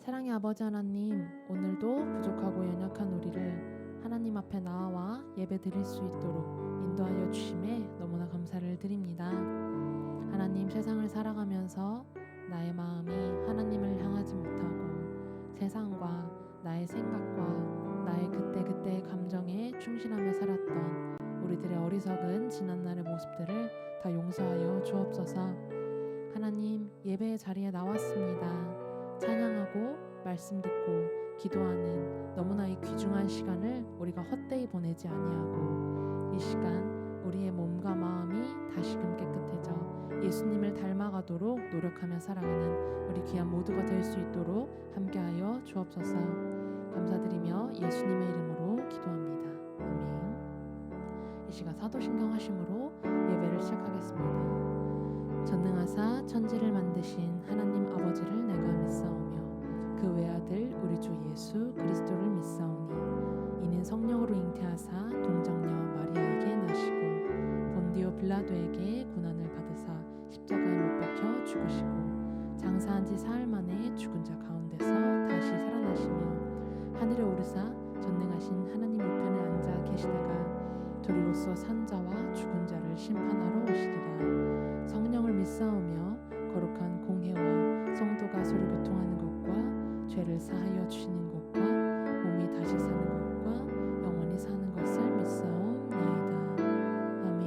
사랑의 아버지 하나님, 오늘도 부족하고 연약한 우리를 하나님 앞에 나와 예배 드릴 수 있도록 인도하여 주심에 너무나 감사를 드립니다. 하나님, 세상을 살아가면서 나의 마음이 하나님을 향하지 못하고 세상과 나의 생각과 나의 그때그때의 감정에 충실하며 살았던 우리들의 어리석은 지난날의 모습들을 다 용서하여 주옵소서. 하나님, 예배의 자리에 나왔습니다. 찬양하고 말씀 듣고 기도하는 너무나 이 귀중한 시간을 우리가 헛되이 보내지 아니하고 이 시간 우리의 몸과 마음이 다시금 깨끗해져 예수님을 닮아가도록 노력하며 살아가는 우리 귀한 모두가 될 수 있도록 함께하여 주옵소서. 감사드리며 예수님의 이름으로 기도합니다. 아멘. 이 시간 사도신경 하심으로 예배를 시작하겠습니다. 전능하사 천지를 만드신 하나님 아버지를 내가 믿사오며 그 외아들 우리 주 예수 그리스도를 믿사오니 이는 성령으로 잉태하사 동정녀 마리아에게 나시고 본디오 빌라도에게 고난을 받으사 십자가에 못 박혀 죽으시고 장사한 지 사흘 만에 죽은 자 가운데서 다시 살아나시며 하늘에 오르사 전능하신 하나님 우편에 앉아 계시다가 저리로서 산 자와 죽은 자를 심판하러 오시리라. 성령을 믿사오며 거룩한 공회와 성도가 서로 교통하는 것과 죄를 사하여 주시는 것과 몸이 다시 사는 것과 영원히 사는 것을 믿사옵나이다. 아멘.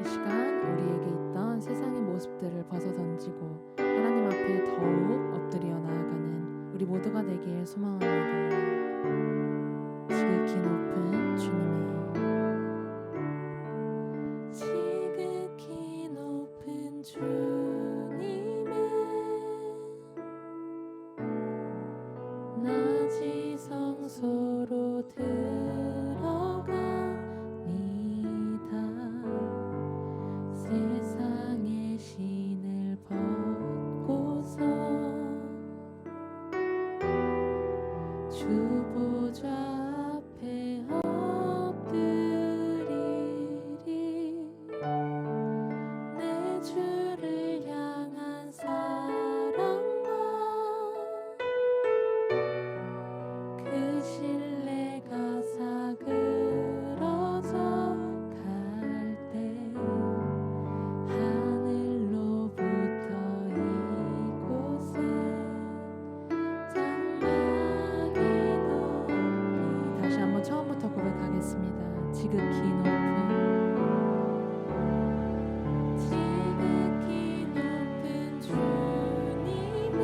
이 시간 우리에게 있던 세상의 모습들을 벗어던지고 하나님 앞에 더욱 엎드려 나아가는 우리 모두가 되길 소망합니다. 지극히 높은 주님의 지극히 높은 주님의 낮이 성소로 들어갑니다. 세상의 신을 벗고서 주 보좌 앞에 엎드리리. 내 주를 향한 사랑과 그 신뢰가 사그러져 갈 때 하늘로부터 이곳에 다시 한번 처음부터 고백하겠습니다. 지극히 높은 주님의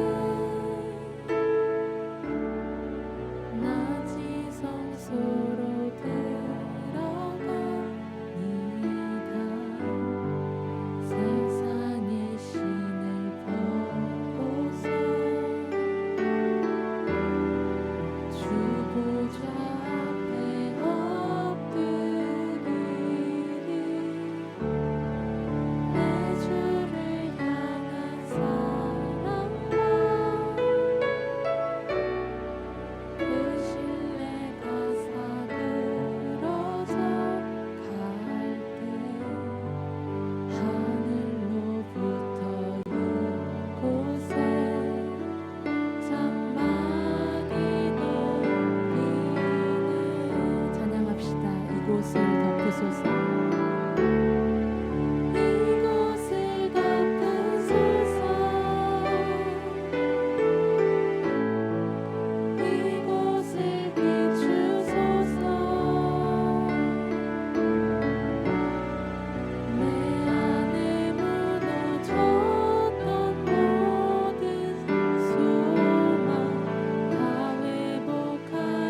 낮이 성소로 들어갑니다. 세상의 신을 벗고서 주 보좌 앞에 엎드리리. 내 주를 향한 사랑과 그 신뢰가 사그러져 갈 때 하늘로부터 이곳에 장막이 높이는 찬양합시다. 이곳을 덮으소서. 이곳을 덮으소서. 이곳을 비추소서. 내 안에 무너졌던 모든 소망 다 회복하리니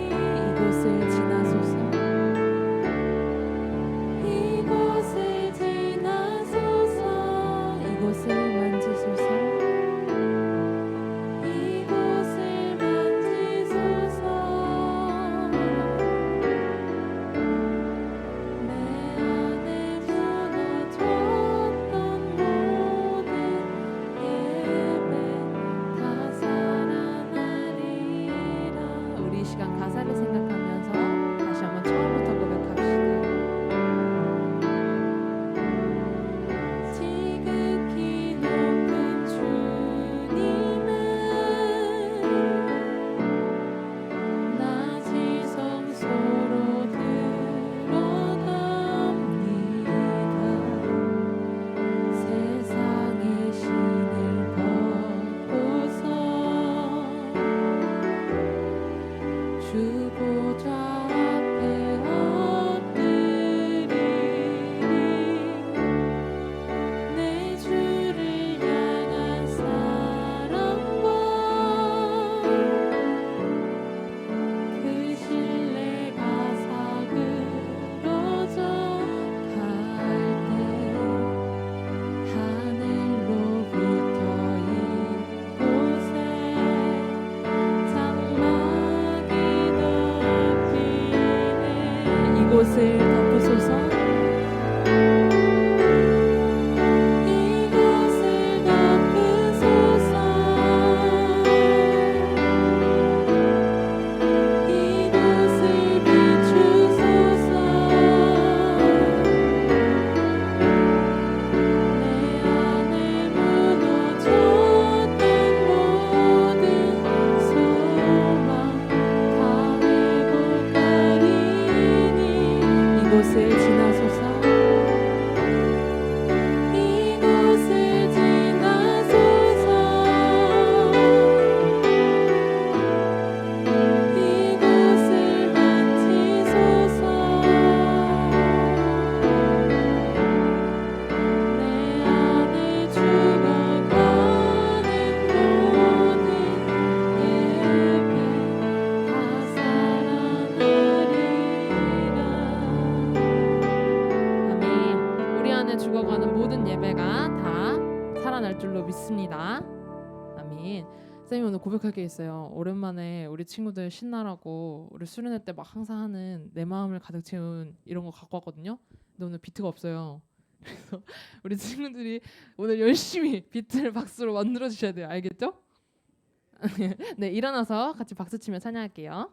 이곳을 지나소서. 이곳을 덮으소서. 이곳을 지나소서. 이곳을 지나소서. 이곳을 만지소서. 내 안에 죽어가는 모든 예배 다 살아나리라. 우리 안에 죽어가는 모든 예배가 다 살아날 줄로 믿습니다. 아멘. 쌤이 오늘 고백할 게 있어요. 오랜만에 우리 친구들 신나라고 우리 수련회 때 막 항상 하는 내 마음을 가득 채운 이런 거 갖고 왔거든요. 근데 오늘 비트가 없어요. 그래서 우리 친구들이 오늘 열심히 비트를 박수로 만들어 주셔야 돼요. 알겠죠? 네, 일어나서 같이 박수 치며 찬양할게요.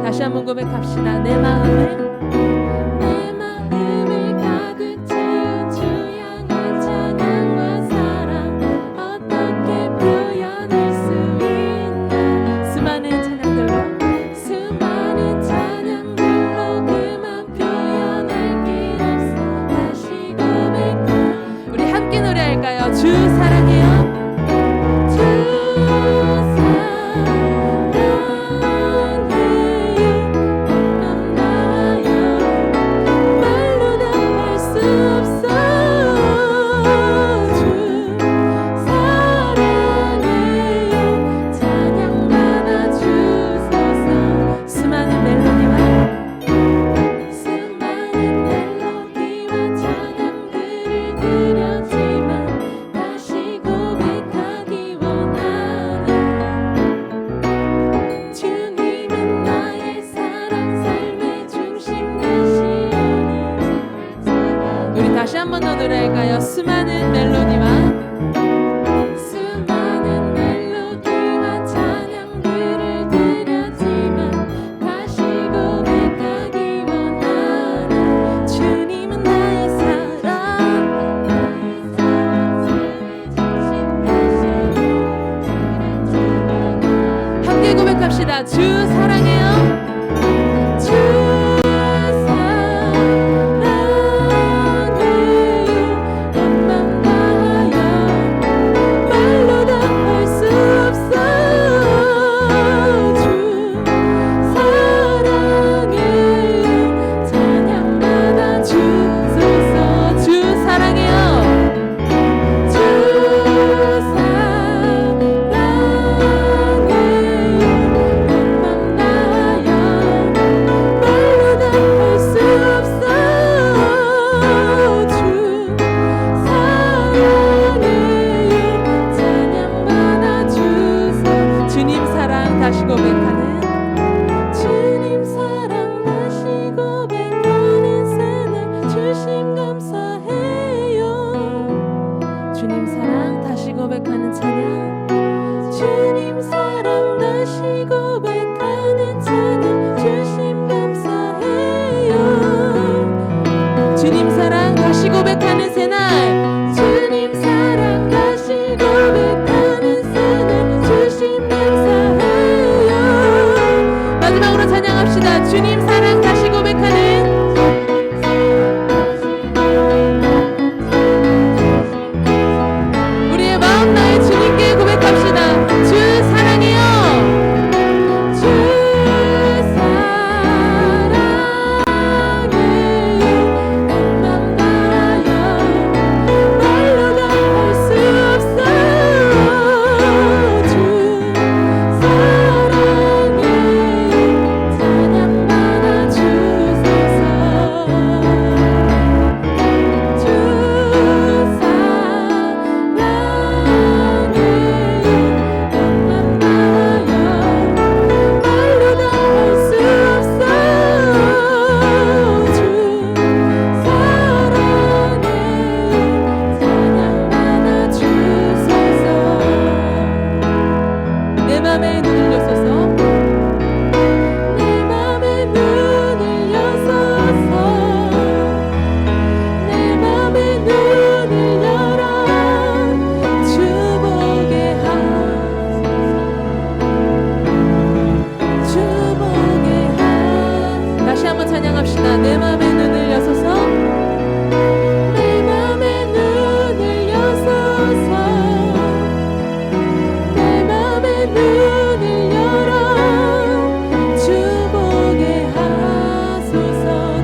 다시 한번 고백합시다. 내 마음을 가득 채운 주 향한 찬양과 사랑 어떻게 표현할 수 있나. 수많은 찬양들로 그만 표현할 길 없어. 다시 고백하. 우리 함께 노래할까요? 주 사랑해요. 다시 한 번 더 노래할까요? 수많은 멜로디와 찬양들을 드렸지만 다시 고백하기 원하는 주님은 나의 사랑. 함께 고백합시다. 주 사랑해요. 주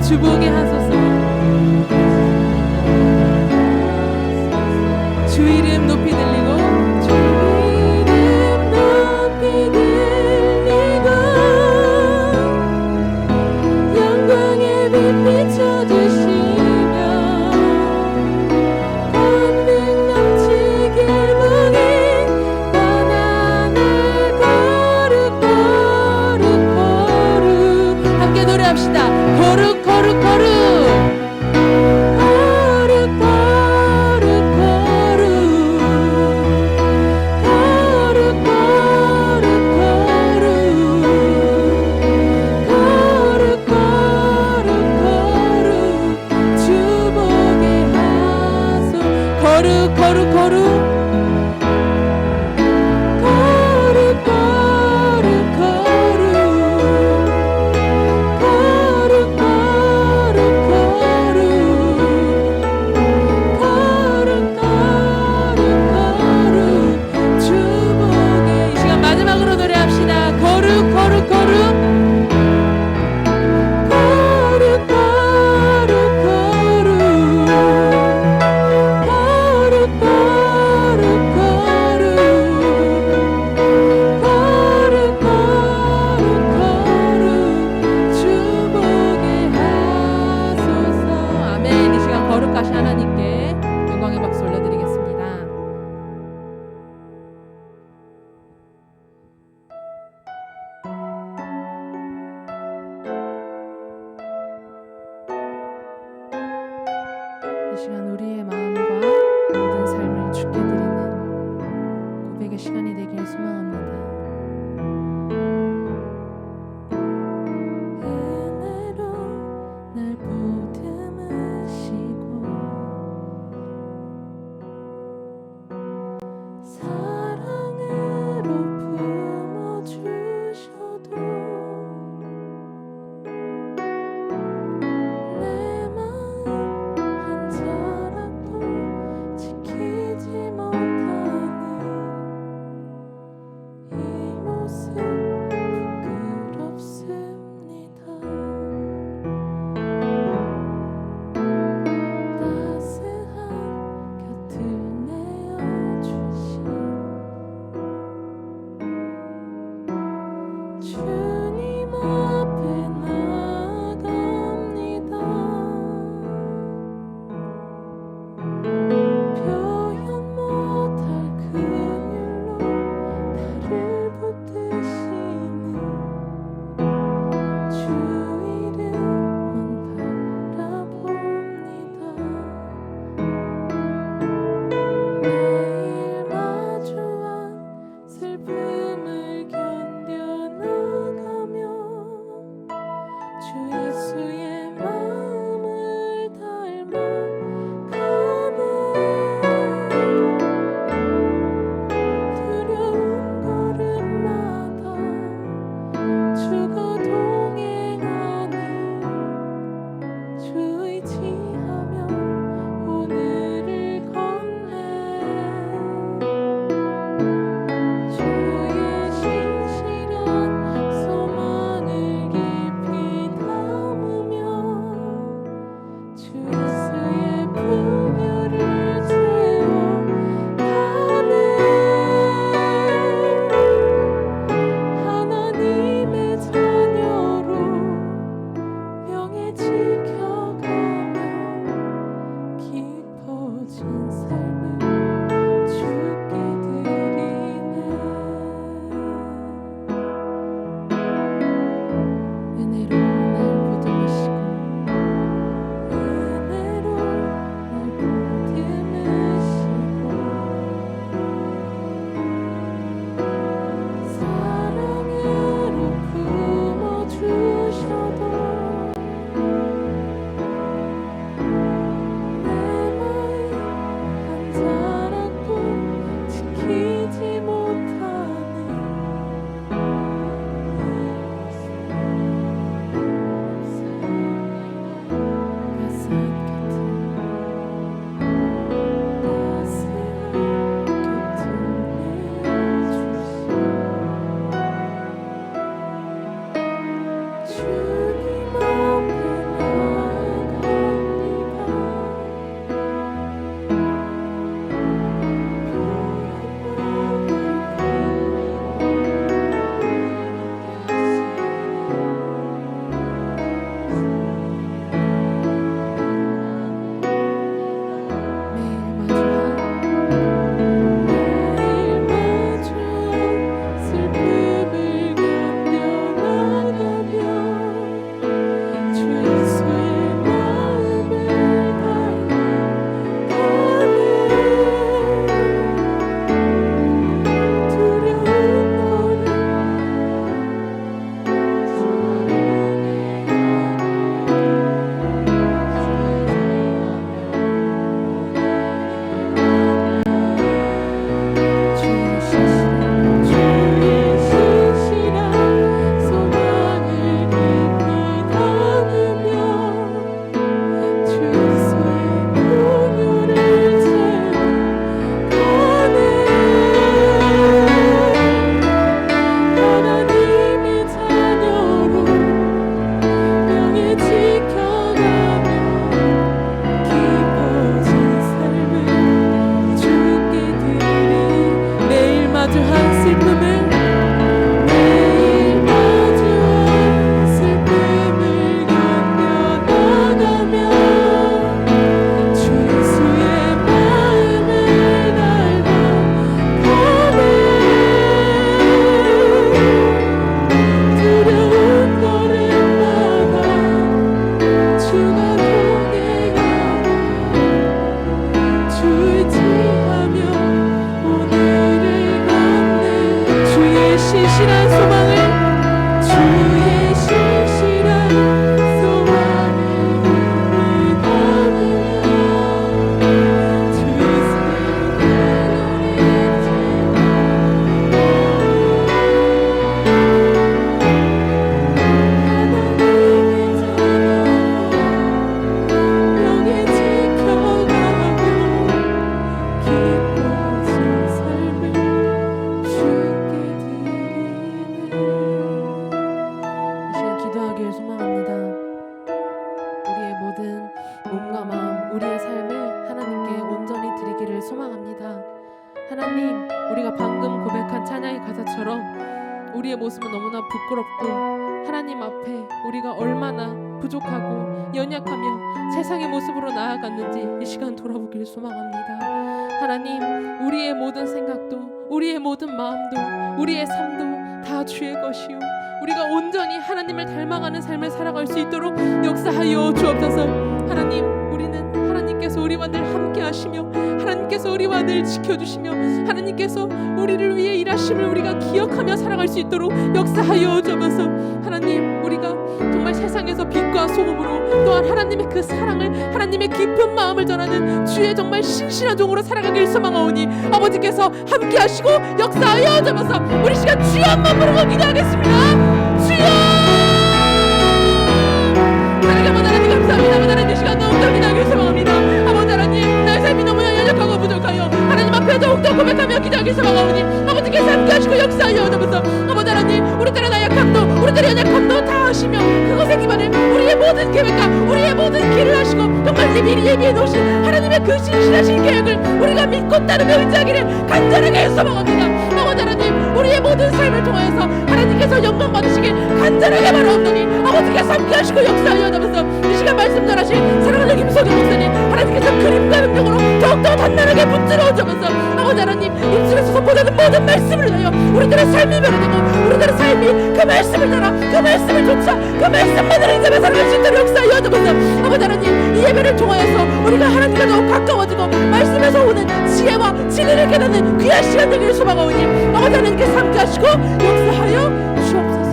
주보게 하소서. 주 이름 높이 들리고 주 이름 높이 들리고 영광의 빛 비춰주시며 권능 넘치길 보니 떠나는 거룩 거룩 거룩. 함께 노래합시다. 거룩 거룩 거룩 거룩 거룩 거룩 이 시간 우리의 마음과 모든 삶을 주께 드리는 고백의 시간이 되길 소망합니다. 은혜로 날 보듬으시고 사랑으로 품어주셔도 지키지 못하는 이 우리의 삶을 하나님께 온전히 드리기를 소망합니다. 하나님, 우리가 방금 고백한 찬양의 가사처럼 우리의 모습은 너무나 부끄럽고 하나님 앞에 우리가 얼마나 부족하고 연약하며 세상의 모습으로 나아갔는지 이 시간 돌아보기를 소망합니다. 하나님, 우리의 모든 생각도, 우리의 모든 마음도, 우리의 삶도 다 주의 것이요, 우리가 온전히 하나님을 닮아가는 삶을 살아갈 수 있도록 역사하여 주옵소서. 하나님, 우리는 하나님께서 우리와 늘 함께 하시며 하나님께서 우리와 늘 지켜주시며 하나님께서 우리를 위해 일하심을 우리가 기억하며 살아갈 수 있도록 역사하여 주옵소서. 하나님, 우리가 정말 세상에서 빛과 소금으로 또한 하나님의 그 사랑을, 하나님의 깊은 마음을 전하는 주의 정말 신실한 종으로 살아가길 소망하오니 아버지께서 함께 하시고 역사하여 주옵소서. 우리 시간 주여 한번 부르고 기도하겠습니다. 주여! 하나님 감사합니다. 아버지 하나님, 이 시간 더욱더 기도하길 소망합니다. 아버지 하나님, 나의 삶이 너무나 연약하고 부족하여 하나님 앞에 더욱더 고백하며 기도하길 소망하오니 아버지께서 함께 하시고 역사하여 주옵소서. 아버지 하나님, 우리들의 나약함도 우리들의 연약함도 다 하시며 그것에 기반해 우리의 모든 계획과 우리의 모든 길을 하시고 정말 미리 예비해 놓으신 하나님의 그 신실하신 계획을 우리가 믿고 따르며 의지하기를 간절하게 소망합니다. 아버지 하나님, 우리의 모든 삶을 통하여서 하나님께서 영광 받으시길 간절하게 바라옵더니 아버지께서 함께 하시고 역사하여 주옵소서. 이 시간 말씀 전하신 사랑하는 김소경 목사님, 하나님께서 그림과 능력으로 더욱더 단단하게 붙들어 주옵소서. 아버지 하나님, 입술에서 선포되는 모든 말씀을 위하여 우리들의 삶이 변화되고 우리들의 삶이 그 말씀을 따라 그 말씀을 쫓아 그 말씀만으로 인정해 살아갈 수 있도록 역사하여 주옵소서. 아버지 하나님, 이 예배를 통하여서 우리가 하나님과 더욱 가까워지고 말씀에서 오는 지혜와 진리를 깨닫는 귀한 시간 되기를 소망하오니 아버지 하나님께서 함께 하시고 역사하여 주옵소서.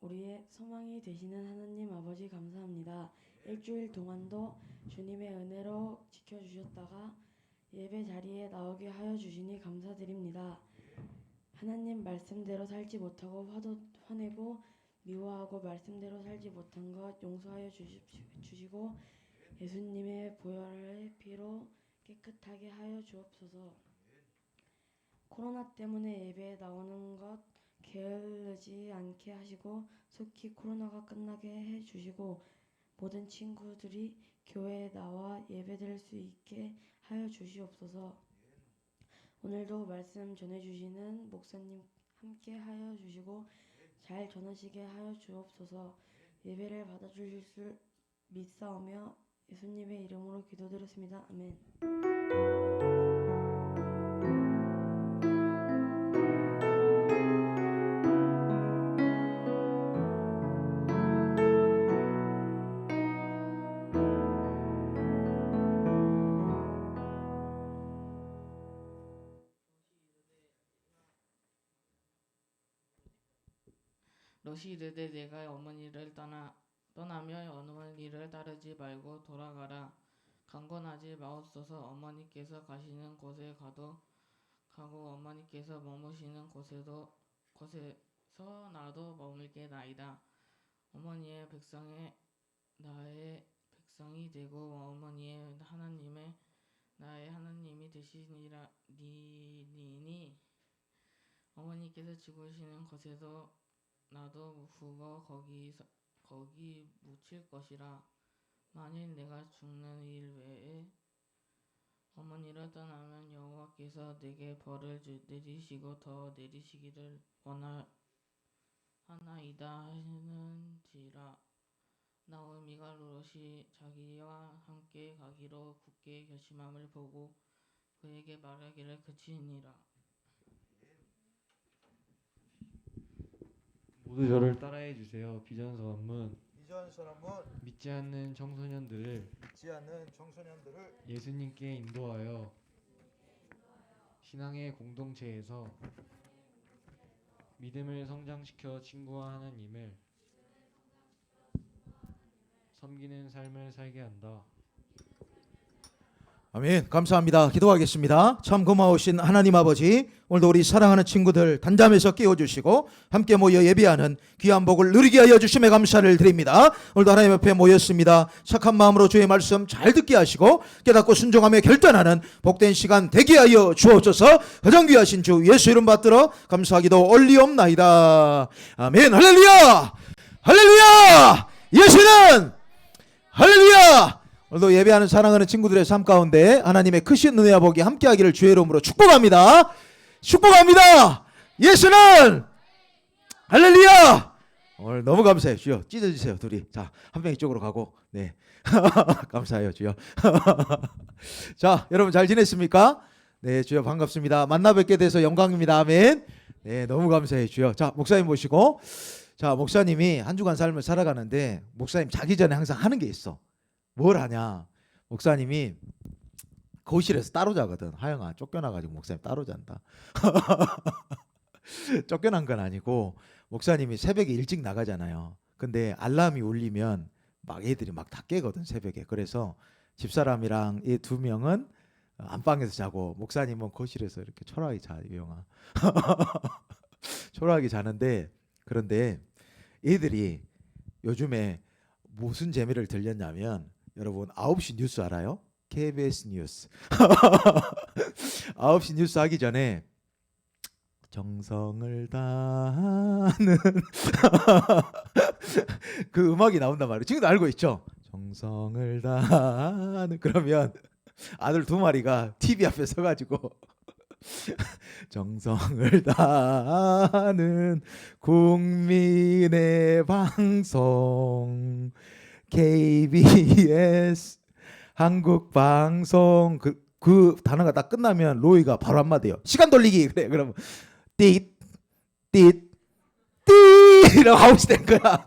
우리의 소망이 되시는 하나님 아버지, 감사합니다. 일주일 동안도 주님의 은혜로 지켜주셨다가 예배 자리에 나오게 하여 주시니 감사드립니다. 하나님 말씀대로 살지 못하고 화내고 미워하고 말씀대로 살지 못한 것 용서하여 주시고 예수님의 보혈의 피로 깨끗하게 하여 주옵소서. 코로나 때문에 예배에 나오는 것 게을르지 않게 하시고 속히 코로나가 끝나게 해 주시고 모든 친구들이 교회에 나와 예배드릴 수 있게 하여 주시옵소서. 오늘도 말씀 전해주시는 목사님 함께 하여 주시고 잘 전하시게 하여 주옵소서. 예배를 받아주실 줄 믿사오며 예수님의 이름으로 기도드렸습니다. 아멘. 롯이 이르되 내가 어머니를 떠나며 어머니를 따르지 말고 돌아가라. 강권하지 마옵소서. 어머니께서 가시는 곳에 가고 어머니께서 머무시는 곳에서 나도 머물게나이다. 어머니의 백성의 나의 백성이 되고 어머니의 하나님의 나의 하나님이 되시니라. 니니 어머니께서 죽으시는 곳에서 나도 후거 거기 묻힐 것이라. 만일 내가 죽는 일 외에 어머니를 떠나면 여호와께서 내게 벌을 내리시고 더 내리시기를 원하나이다 하는지라. 나오미가 롯이 자기와 함께 가기로 굳게 결심함을 보고 그에게 말하기를 그치니라. 모두 저를 따라해 주세요. 비전선언문. 비전선언문. 믿지 않는 청소년들을 예수님께 인도하여 신앙의 공동체에서 믿음을 성장시켜 친구와 하나님을 섬기는 삶을 살게 한다. 아멘. 감사합니다. 기도하겠습니다. 참 고마우신 하나님 아버지, 오늘도 우리 사랑하는 친구들 단잠에서 깨워주시고 함께 모여 예배하는 귀한 복을 누리게 하여 주심에 감사를 드립니다. 오늘도 하나님 앞에 모였습니다. 착한 마음으로 주의 말씀 잘 듣게 하시고 깨닫고 순종하며 결단하는 복된 시간 되게 하여 주옵소서. 가장 귀하신 주 예수 이름 받들어 감사하기도 올리옵나이다. 아멘. 할렐루야, 할렐루야. 예수는 할렐루야. 오늘도 예배하는 사랑하는 친구들의 삶 가운데 하나님의 크신 은혜와 복이 함께하기를 주의 이름으로 축복합니다. 축복합니다. 예수는 할렐루야. 오늘 너무 감사해요. 주여 찢어주세요. 둘이. 자, 한 명 이쪽으로 가고. 네. 감사해요 주여. 자, 여러분 잘 지냈습니까? 네, 주여 반갑습니다. 만나 뵙게 돼서 영광입니다. 아멘. 네, 너무 감사해요 주여. 자, 목사님 모시고. 자, 목사님이 한 주간 삶을 살아가는데 목사님 자기 전에 항상 하는 게 있어. 뭘 하냐? 목사님이 거실에서 따로 자거든. 하영아 쫓겨나가지고 목사님 따로 잔다. 쫓겨난 건 아니고 목사님이 새벽에 일찍 나가잖아요. 근데 알람이 울리면 막 애들이 막 다 깨거든 새벽에. 그래서 집사람이랑 이 두 명은 안방에서 자고 목사님은 거실에서 이렇게 초라하게 자. 유영아 초라하게 자는데, 그런데 애들이 요즘에 무슨 재미를 들렸냐면, 여러분 9시 뉴스 알아요? KBS 뉴스. 9시 뉴스 하기 전에 정성을 다하는 그 음악이 나온단 말이에요. 지금도 알고 있죠? 정성을 다하는. 그러면 아들 두 마리가 TV 앞에 서가지고 정성을 다하는 국민의 방송 KBS 한국 방송. 그 단어가 딱 끝나면 로이가 바로 한마디요. 시간 돌리기. 그래. 그러면 띠띠띠 이러고 아웃이 된 거야.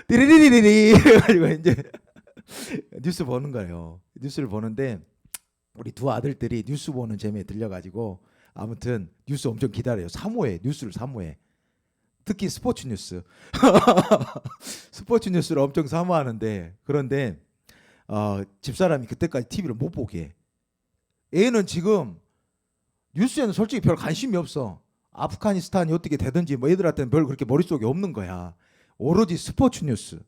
띠리리리리 해가지고 이제 뉴스 보는 거예요. 뉴스를 보는데 우리 두 아들들이 뉴스 보는 재미에 들려가지고 아무튼 뉴스 엄청 기다려요. 사모해. 뉴스를 사모해. 특히 스포츠 뉴스. 스포츠 뉴스를 엄청 사모하는데, 그런데 집사람이 그때까지 TV를 못 보게 해. 애는 지금 뉴스에는 솔직히 별 관심이 없어. 아프가니스탄이 어떻게 되든지 뭐 애들한테는 별 그렇게 머릿속에 없는 거야. 오로지 스포츠 뉴스.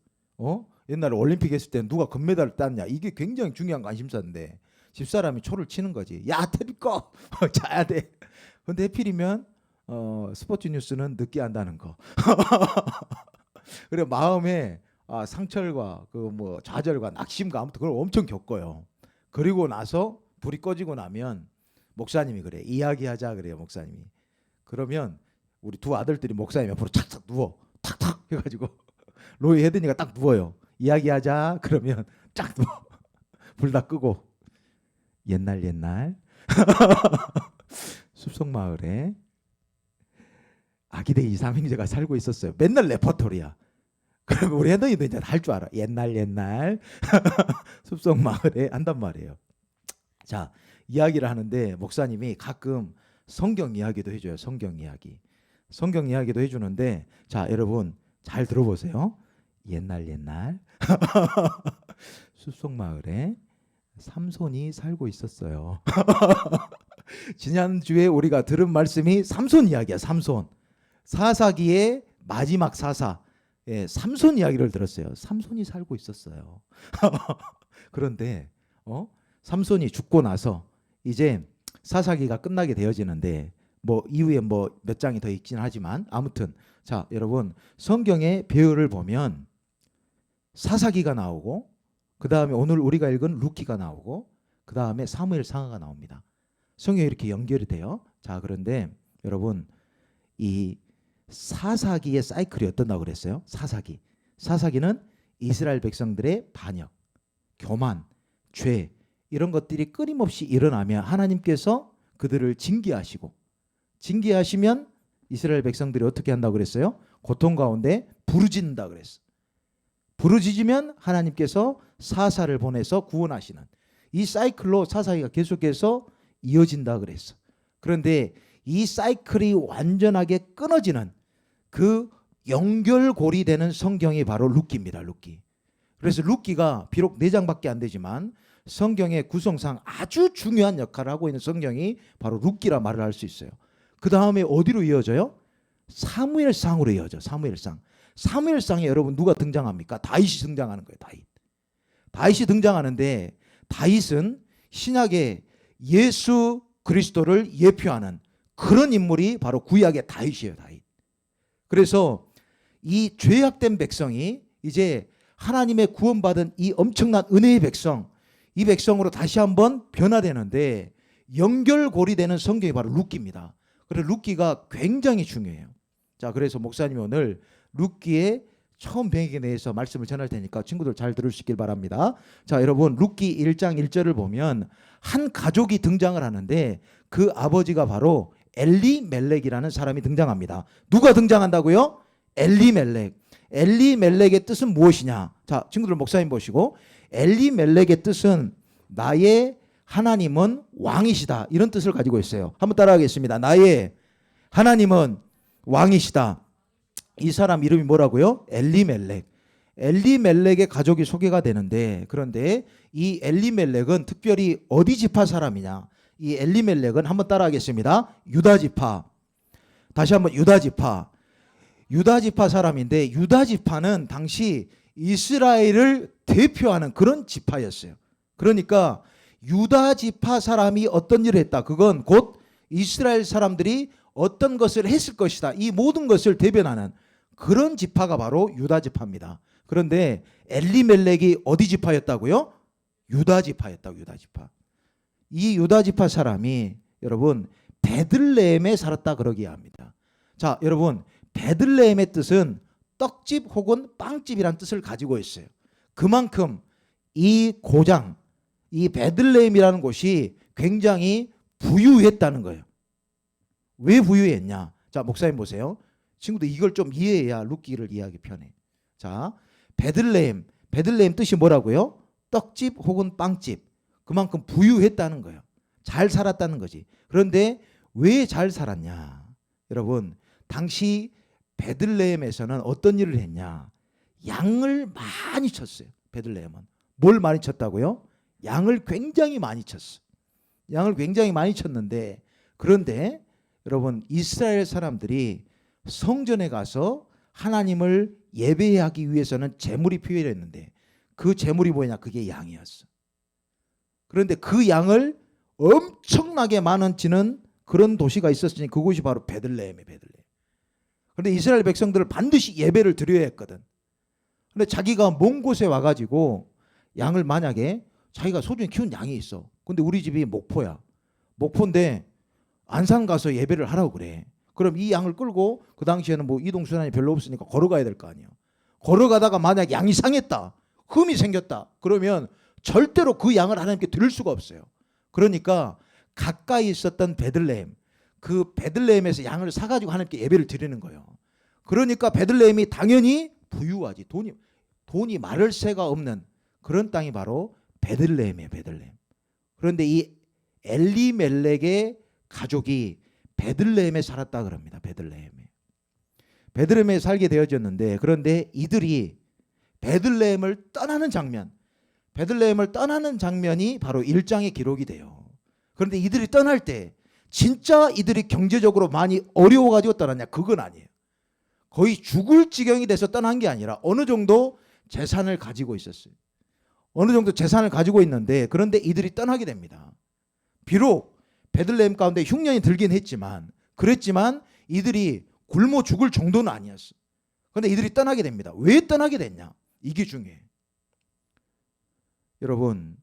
옛날에 올림픽 했을 때 누가 금메달을 땄냐, 이게 굉장히 중요한 관심사인데 집사람이 초를 치는 거지. 야, TV 꺼. 자야 돼. 근데 하필이면 스포츠 뉴스는 늦게 한다는 거. 그래 마음에 상철과 그 뭐 좌절과 낙심과 아무튼 그걸 엄청 겪어요. 그리고 나서 불이 꺼지고 나면 목사님이 그래, 이야기하자 그래요. 목사님이. 그러면 우리 두 아들들이 목사님 옆으로 착착 누워. 탁탁 해가지고 로이 헤드니가 딱 누워요. 이야기하자 그러면 쫙 누워. 불 다 끄고. 옛날 숲속마을에 아기대 이삼형제가 살고 있었어요. 맨날 레퍼토리야. 그리고 우리 애너이도 이제 할 줄 알아. 옛날 숲속마을에 한단 말이에요. 자, 이야기를 하는데 목사님이 가끔 성경 이야기도 해줘요. 성경 이야기도 해주는데, 자 여러분 잘 들어보세요. 옛날 숲속마을에 삼손이 살고 있었어요. 지난주에 우리가 들은 말씀이 삼손 이야기야. 삼손. 사사기의 마지막 사사, 삼손 이야기를 들었어요. 삼손이 살고 있었어요. 그런데 삼손이 죽고 나서 이제 사사기가 끝나게 되어지는데, 뭐 이후에 뭐 몇 장이 더 있긴 하지만 아무튼, 자 여러분 성경의 배열을 보면 사사기가 나오고, 그 다음에 오늘 우리가 읽은 루키가 나오고, 그 다음에 사무엘 상하가 나옵니다. 성경이 이렇게 연결이 돼요. 자, 그런데 여러분 이 사사기의 사이클이 어떤다고 그랬어요? 사사기는 이스라엘 백성들의 반역, 교만, 죄, 이런 것들이 끊임없이 일어나면 하나님께서 그들을 징계하시면 이스라엘 백성들이 어떻게 한다고 그랬어요? 고통 가운데 부르짖는다 그랬어. 부르짖으면 하나님께서 사사를 보내서 구원하시는, 이 사이클로 사사기가 계속해서 이어진다 그랬어. 그런데 이 사이클이 완전하게 끊어지는 그 연결고리 되는 성경이 바로 루키입니다. 루키. 그래서 루키가 비록 4장밖에 안 되지만 성경의 구성상 아주 중요한 역할을 하고 있는 성경이 바로 룻기라 말을 할 수 있어요. 그 다음에 어디로 이어져요? 사무엘상으로 이어져. 사무엘상. 사무엘상에 여러분 누가 등장합니까? 다윗이 등장하는 거예요. 다윗이 등장하는데 다윗은 신약의 예수 그리스도를 예표하는 그런 인물이 바로 구약의 다윗이에요. 다윗. 그래서 이 죄악된 백성이 이제 하나님의 구원받은 이 엄청난 은혜의 백성, 이 백성으로 다시 한번 변화되는데 연결고리 되는 성경이 바로 룻기입니다. 그래서 룻기가 굉장히 중요해요. 자, 그래서 목사님이 오늘 룻기의 처음 배경에 대해서 말씀을 전할 테니까 친구들 잘 들을 수 있길 바랍니다. 자, 여러분 룻기 1장 1절을 보면 한 가족이 등장을 하는데 그 아버지가 바로 엘리멜렉이라는 사람이 등장합니다. 누가 등장한다고요? 엘리멜렉. 엘리멜렉의 뜻은 무엇이냐? 자, 친구들 목사님 보시고 엘리멜렉의 뜻은 나의 하나님은 왕이시다. 이런 뜻을 가지고 있어요. 한번 따라하겠습니다. 나의 하나님은 왕이시다. 이 사람 이름이 뭐라고요? 엘리멜렉. 엘리멜렉의 가족이 소개가 되는데 그런데 이 엘리멜렉은 특별히 어디 지파 사람이냐? 이 엘리멜렉은 한번 따라하겠습니다. 유다 지파. 다시 한번 유다 지파. 유다 지파 사람인데 유다 지파는 당시 이스라엘을 대표하는 그런 지파였어요. 그러니까 유다 지파 사람이 어떤 일을 했다. 그건 곧 이스라엘 사람들이 어떤 것을 했을 것이다. 이 모든 것을 대변하는 그런 지파가 바로 유다 지파입니다. 그런데 엘리멜렉이 어디 지파였다고요? 유다 지파였다고. 유다 지파. 이 유다 지파 사람이 여러분 베들레헴에 살았다 그러기야 합니다. 자, 여러분 베들레헴의 뜻은 떡집 혹은 빵집이란 뜻을 가지고 있어요. 그만큼 이 고장, 이 베들레헴이라는 곳이 굉장히 부유했다는 거예요. 왜 부유했냐? 자, 목사님 보세요. 친구들 이걸 좀 이해해야 룻기를 이해하기 편해. 자, 베들레헴 뜻이 뭐라고요? 떡집 혹은 빵집. 그만큼 부유했다는 거예요. 잘 살았다는 거지. 그런데 왜 잘 살았냐? 여러분, 당시 베들레헴에서는 어떤 일을 했냐? 양을 많이 쳤어요. 베들레헴은. 뭘 많이 쳤다고요? 양을 굉장히 많이 쳤어. 양을 굉장히 많이 쳤는데 그런데 여러분 이스라엘 사람들이 성전에 가서 하나님을 예배하기 위해서는 제물이 필요했는데 그 제물이 뭐냐? 그게 양이었어. 그런데 그 양을 엄청나게 많은 치는 그런 도시가 있었으니 그곳이 바로 베들레헴이에요. 베들레헴. 그런데 이스라엘 백성들을 반드시 예배를 드려야 했거든. 근데 자기가 먼 곳에 와가지고 양을 만약에 자기가 소중히 키운 양이 있어. 근데 우리 집이 목포야. 목포인데 안산 가서 예배를 하라고 그래. 그럼 이 양을 끌고 그 당시에는 뭐 이동수단이 별로 없으니까 걸어가야 될 거 아니야. 걸어가다가 만약 양이 상했다. 흠이 생겼다. 그러면 절대로 그 양을 하나님께 드릴 수가 없어요. 그러니까 가까이 있었던 베들레헴, 그 베들레헴에서 양을 사가지고 하나님께 예배를 드리는 거예요. 그러니까 베들레헴이 당연히 부유하지. 돈이 마를 새가 없는 그런 땅이 바로 베들레헴이에요. 베들레헴. 그런데 이 엘리멜렉의 가족이 베들레헴에 살았다 그럽니다. 베들레헴에 살게 되어졌는데 그런데 이들이 베들레헴을 떠나는 장면이 바로 1장에 기록이 돼요. 그런데 이들이 떠날 때 진짜 이들이 경제적으로 많이 어려워가지고 떠났냐? 그건 아니에요. 거의 죽을 지경이 돼서 떠난 게 아니라 어느 정도 재산을 가지고 있었어요. 어느 정도 재산을 가지고 있는데 그런데 이들이 떠나게 됩니다. 비록 베들레헴 가운데 흉년이 들긴 했지만 그랬지만 이들이 굶어 죽을 정도는 아니었어. 그런데 이들이 떠나게 됩니다. 왜 떠나게 됐냐? 이게 중요해요. 여러분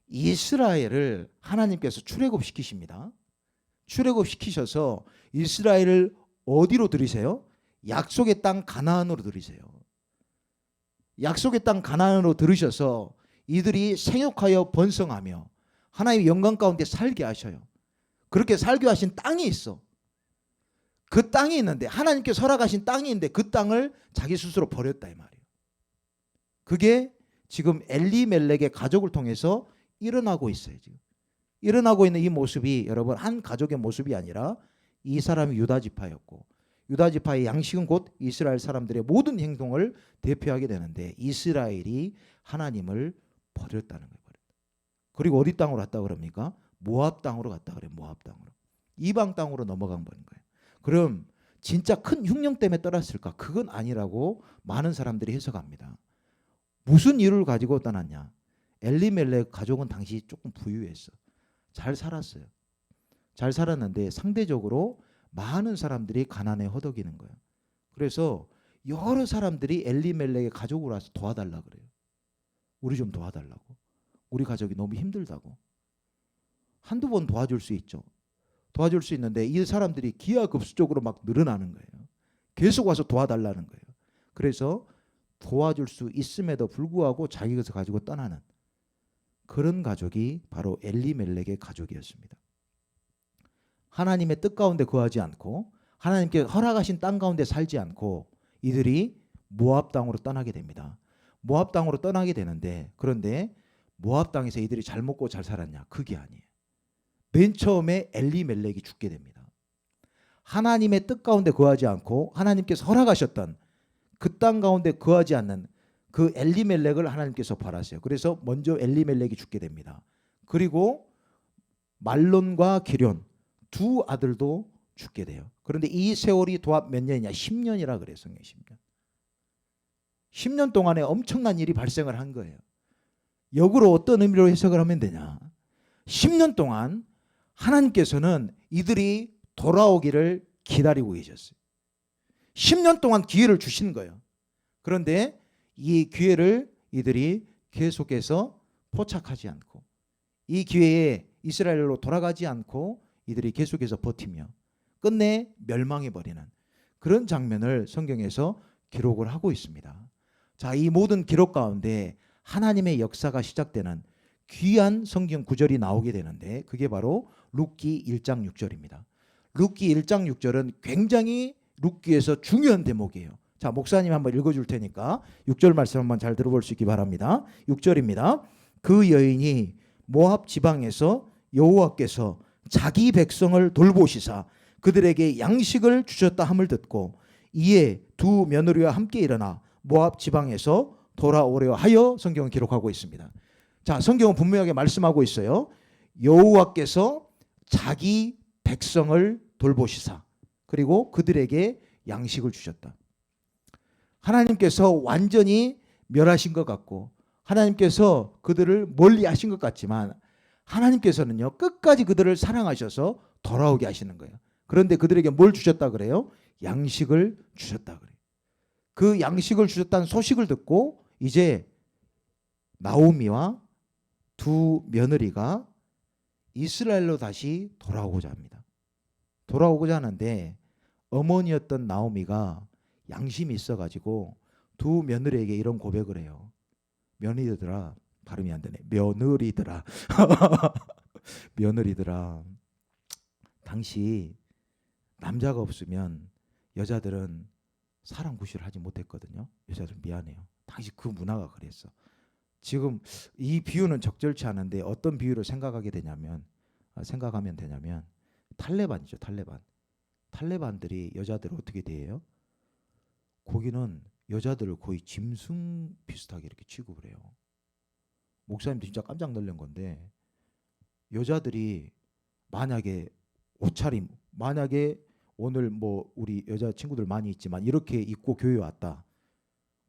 이스라엘을 하나님께서 출애굽시키십니다. 출애굽시키셔서 이스라엘을 어디로 들이세요? 약속의 땅 가나안으로 들이세요. 약속의 땅 가나안으로 들으셔서 이들이 생육하여 번성하며 하나님의 영광 가운데 살게 하셔요. 그렇게 살게 하신 땅이 있어. 그 땅이 있는데 하나님께서 허락하신 땅이 있는데 그 땅을 자기 스스로 버렸다 이 말이에요. 그게 지금 엘리멜렉의 가족을 통해서 일어나고 있어요. 지금 일어나고 있는 이 모습이 여러분 한 가족의 모습이 아니라 이 사람이 유다 지파였고 유다 지파의 양식은 곧 이스라엘 사람들의 모든 행동을 대표하게 되는데 이스라엘이 하나님을 버렸다는 거예요. 그리고 어디 땅으로 갔다 그럽니까? 모압 땅으로 갔다 그래요. 모압 땅으로. 이방 땅으로 넘어간 버린 거예요. 그럼 진짜 큰 흉령 때문에 떠났을까? 그건 아니라고 많은 사람들이 해석합니다. 무슨 이유를 가지고 떠났냐? 엘리멜렉 가족은 당시 조금 부유했어. 잘 살았어요. 잘 살았는데 상대적으로 많은 사람들이 가난에 허덕이는 거예요. 그래서 여러 사람들이 엘리멜렉의 가족으로 와서 도와달라 그래요. 우리 좀 도와달라고. 우리 가족이 너무 힘들다고. 한두 번 도와줄 수 있죠. 도와줄 수 있는데 이 사람들이 기하급수적으로 막 늘어나는 거예요. 계속 와서 도와달라는 거예요. 그래서 도와줄 수 있음에도 불구하고 자기 것을 가지고 떠나는 그런 가족이 바로 엘리멜렉의 가족이었습니다. 하나님의 뜻 가운데 거하지 않고 하나님께 허락하신 땅 가운데 살지 않고 이들이 모압 땅으로 떠나게 됩니다. 모압 땅으로 떠나게 되는데 그런데 모압 땅에서 이들이 잘 먹고 잘 살았냐? 그게 아니에요. 맨 처음에 엘리멜렉이 죽게 됩니다. 하나님의 뜻 가운데 거하지 않고 하나님께서 허락하셨던 그 땅 가운데 거하지 않는 그 엘리멜렉을 하나님께서 벌하세요. 그래서 먼저 엘리멜렉이 죽게 됩니다. 그리고 말론과 기럨 두 아들도 죽게 돼요. 그런데 이 세월이 도합 몇 년이냐? 10년이라 그래요. 성경 10년. 10년 동안에 엄청난 일이 발생을 한 거예요. 역으로 어떤 의미로 해석을 하면 되냐? 10년 동안 하나님께서는 이들이 돌아오기를 기다리고 계셨어요. 10년 동안 기회를 주신 거예요. 그런데 이 기회를 이들이 계속해서 포착하지 않고 이 기회에 이스라엘로 돌아가지 않고 이들이 계속해서 버티며 끝내 멸망해버리는 그런 장면을 성경에서 기록을 하고 있습니다. 자, 이 모든 기록 가운데 하나님의 역사가 시작되는 귀한 성경 구절이 나오게 되는데 그게 바로 룻기 1장 6절입니다. 룻기 1장 6절은 굉장히 룻기에서 중요한 대목이에요. 자, 목사님 한번 읽어줄 테니까 6절 말씀 한번 잘 들어볼 수 있기 바랍니다. 6절입니다. 그 여인이 모압 지방에서 여호와께서 자기 백성을 돌보시사 그들에게 양식을 주셨다 함을 듣고 이에 두 며느리와 함께 일어나 모압 지방에서 돌아오려 하여 성경은 기록하고 있습니다. 자, 성경은 분명하게 말씀하고 있어요. 여호와께서 자기 백성을 돌보시사 그리고 그들에게 양식을 주셨다. 하나님께서 완전히 멸하신 것 같고 하나님께서 그들을 멀리 하신 것 같지만 하나님께서는요 끝까지 그들을 사랑하셔서 돌아오게 하시는 거예요. 그런데 그들에게 뭘 주셨다 그래요? 양식을 주셨다 그래요. 그 양식을 주셨다는 소식을 듣고 이제 나오미와 두 며느리가 이스라엘로 다시 돌아오고자 합니다. 돌아오고자 하는데 어머니였던 나오미가 양심이 있어가지고 두 며느리에게 이런 고백을 해요. 며느리들아, 발음이 안 되네. 며느리들아, 며느리들아, 당시 남자가 없으면 여자들은 사랑 구실을 하지 못했거든요. 여자들 미안해요. 당시 그 문화가 그랬어. 지금 이 비유는 적절치 않은데 어떤 비유를 생각하면 되냐면 탈레반이죠. 탈레반들이 여자들을 어떻게 대해요? 거기는 여자들을 거의 짐승 비슷하게 이렇게 취급을 해요. 목사님도 진짜 깜짝 놀란 건데 여자들이 만약에 옷차림 만약에 오늘 뭐 우리 여자 친구들 많이 있지만 이렇게 입고 교회에 왔다.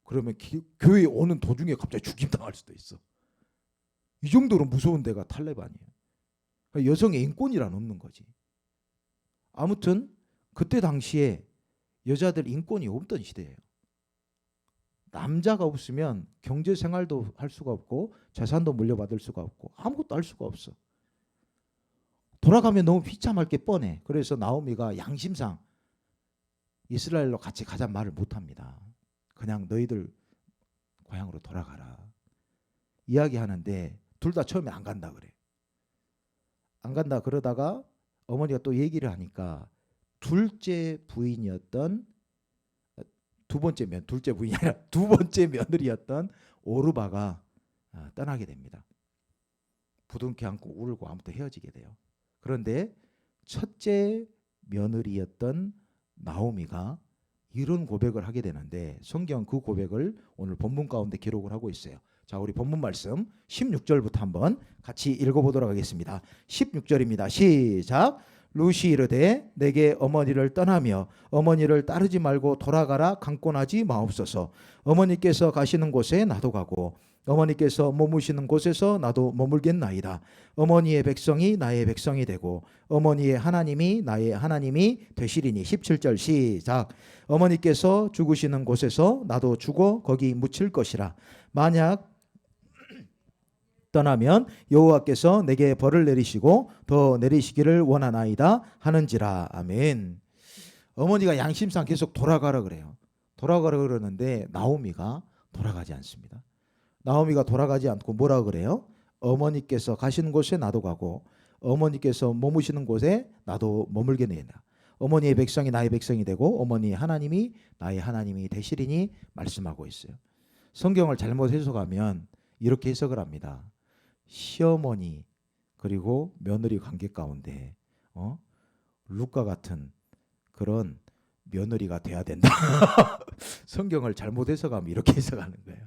그러면 교회에 오는 도중에 갑자기 죽임당할 수도 있어. 이 정도로 무서운 데가 탈레반이에요. 그러니까 여성의 인권이란 없는 거지. 아무튼 그때 당시에 여자들 인권이 없던 시대예요. 남자가 없으면 경제 생활도 할 수가 없고 재산도 물려받을 수가 없고 아무것도 할 수가 없어. 돌아가면 너무 비참할 게 뻔해. 그래서 나오미가 양심상 이스라엘로 같이 가자 말을 못합니다. 그냥 너희들 고향으로 돌아가라 이야기하는데 둘 다 처음에 안 간다 그래. 안 간다 그러다가 어머니가 또 얘기를 하니까 둘째 부인이었던 둘째 부인이 아니라 두 번째 며느리였던 오르바가 떠나게 됩니다. 부둥켜 안고 울고 아무튼 헤어지게 돼요. 그런데 첫째 며느리였던 나오미가 이런 고백을 하게 되는데 성경 그 고백을 오늘 본문 가운데 기록을 하고 있어요. 자, 우리 본문 말씀 16절부터 한번 같이 읽어보도록 하겠습니다. 16절입니다. 시작. 룻이 이르되 내게 어머니를 떠나며 어머니를 따르지 말고 돌아가라 강권하지 마옵소서. 어머니께서 가시는 곳에 나도 가고 어머니께서 머무시는 곳에서 나도 머물겠나이다. 어머니의 백성이 나의 백성이 되고 어머니의 하나님이 나의 하나님이 되시리니. 17절 시작. 어머니께서 죽으시는 곳에서 나도 죽어 거기 묻힐 것이라. 만약 떠나면 여호와께서 내게 벌을 내리시고 더 내리시기를 원하나이다 하는지라. 아멘. 어머니가 양심상 계속 돌아가라 그래요. 돌아가라 그러는데 나오미가 돌아가지 않습니다. 나오미가 돌아가지 않고 뭐라 그래요? 어머니께서 가시는 곳에 나도 가고 어머니께서 머무시는 곳에 나도 머물게 내라. 어머니의 백성이 나의 백성이 되고 어머니의 하나님이 나의 하나님이 되시리니 말씀하고 있어요. 성경을 잘못 해석하면 이렇게 해석을 합니다. 시어머니 그리고 며느리 관계 가운데 룻과 같은 그런 며느리가 돼야 된다. 성경을 잘못 해석하면 이렇게 해석하는 거예요.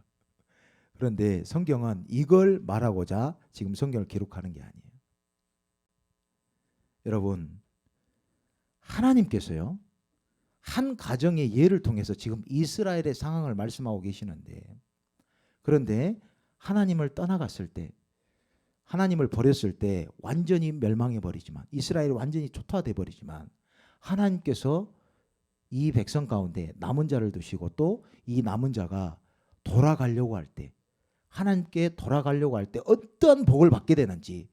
그런데 성경은 이걸 말하고자 지금 성경을 기록하는 게 아니에요. 여러분, 하나님께서요, 한 가정의 예를 통해서 지금 이스라엘의 상황을 말씀하고 계시는데, 그런데 하나님을 떠나갔을 때, 하나님을 버렸을 때 완전히 멸망해 버리지만, 이스라엘이 완전히 초토화돼 버리지만, 하나님께서 이 백성 가운데 남은 자를 두시고 또 이 남은 자가 돌아가려고 할 때, 하나님께 돌아가려고 할 때 어떠한 복을 받게 되는지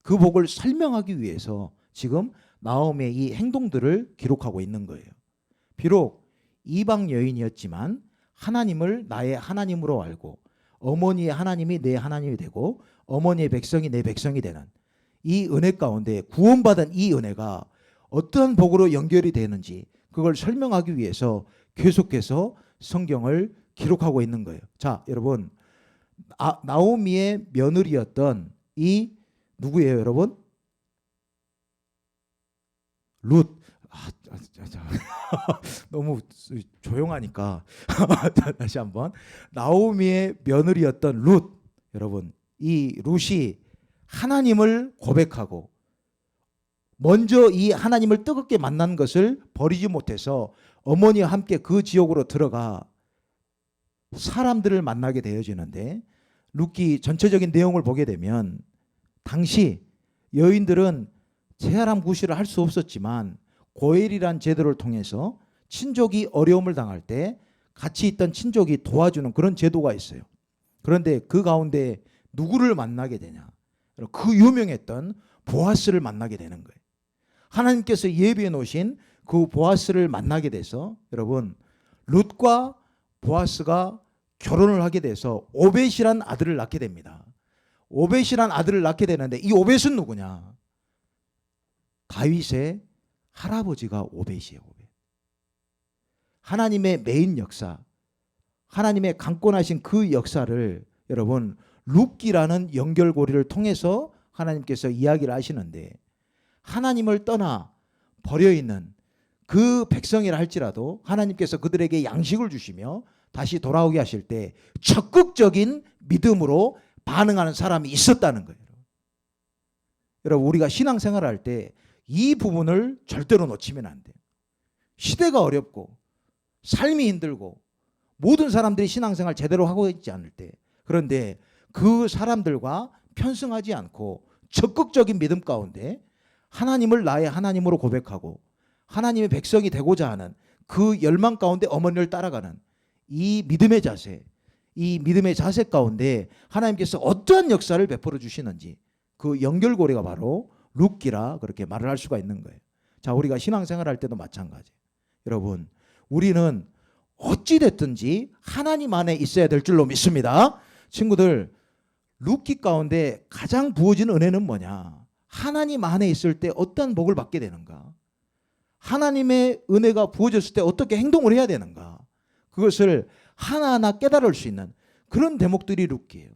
그 복을 설명하기 위해서 지금 나오미의 이 행동들을 기록하고 있는 거예요. 비록 이방 여인이었지만 하나님을 나의 하나님으로 알고 어머니의 하나님이 내 하나님이 되고 어머니의 백성이 내 백성이 되는 이 은혜 가운데 구원받은 이 은혜가 어떠한 복으로 연결이 되는지 그걸 설명하기 위해서 계속해서 성경을 기록하고 있는 거예요. 자, 여러분, 나오미의 며느리였던 이 누구예요, 여러분? 룻. 너무 조용하니까 다시 한번. 나오미의 며느리였던 룻. 여러분, 이 룻이 하나님을 고백하고 먼저 이 하나님을 뜨겁게 만난 것을 버리지 못해서 어머니와 함께 그 지역으로 들어가 사람들을 만나게 되어지는데, 룻기 전체적인 내용을 보게 되면 당시 여인들은 제사람 구실을 할 수 없었지만 고엘이란 제도를 통해서 친족이 어려움을 당할 때 같이 있던 친족이 도와주는 그런 제도가 있어요. 그런데 그 가운데 누구를 만나게 되냐? 그 유명했던 보아스를 만나게 되는 거예요. 하나님께서 예비해 놓으신 그 보아스를 만나게 돼서 여러분, 룻과 보아스가 결혼을 하게 돼서 오벳이란 아들을 낳게 됩니다. 오벳이란 아들을 낳게 되는데 이 오벳은 누구냐? 다윗의 할아버지가 오벳이에요. 오벳. 하나님의 메인 역사, 하나님의 강권하신 그 역사를 여러분 룻기라는 연결고리를 통해서 하나님께서 이야기를 하시는데, 하나님을 떠나 버려있는 그 백성이라 할지라도 하나님께서 그들에게 양식을 주시며 다시 돌아오게 하실 때 적극적인 믿음으로 반응하는 사람이 있었다는 거예요. 여러분, 우리가 신앙생활을 할 때 이 부분을 절대로 놓치면 안 돼요. 시대가 어렵고 삶이 힘들고 모든 사람들이 신앙생활 제대로 하고 있지 않을 때, 그런데 그 사람들과 편승하지 않고 적극적인 믿음 가운데 하나님을 나의 하나님으로 고백하고 하나님의 백성이 되고자 하는 그 열망 가운데 어머니를 따라가는 이 믿음의 자세, 이 믿음의 자세 가운데 하나님께서 어떠한 역사를 베풀어 주시는지 그 연결고리가 바로 룻기라 그렇게 말을 할 수가 있는 거예요. 자, 우리가 신앙생활 할 때도 마찬가지. 여러분, 우리는 어찌 됐든지 하나님 안에 있어야 될 줄로 믿습니다. 친구들, 룻기 가운데 가장 부어진 은혜는 뭐냐? 하나님 안에 있을 때 어떤 복을 받게 되는가? 하나님의 은혜가 부어졌을 때 어떻게 행동을 해야 되는가? 그것을 하나하나 깨달을 수 있는 그런 대목들이 룻기예요.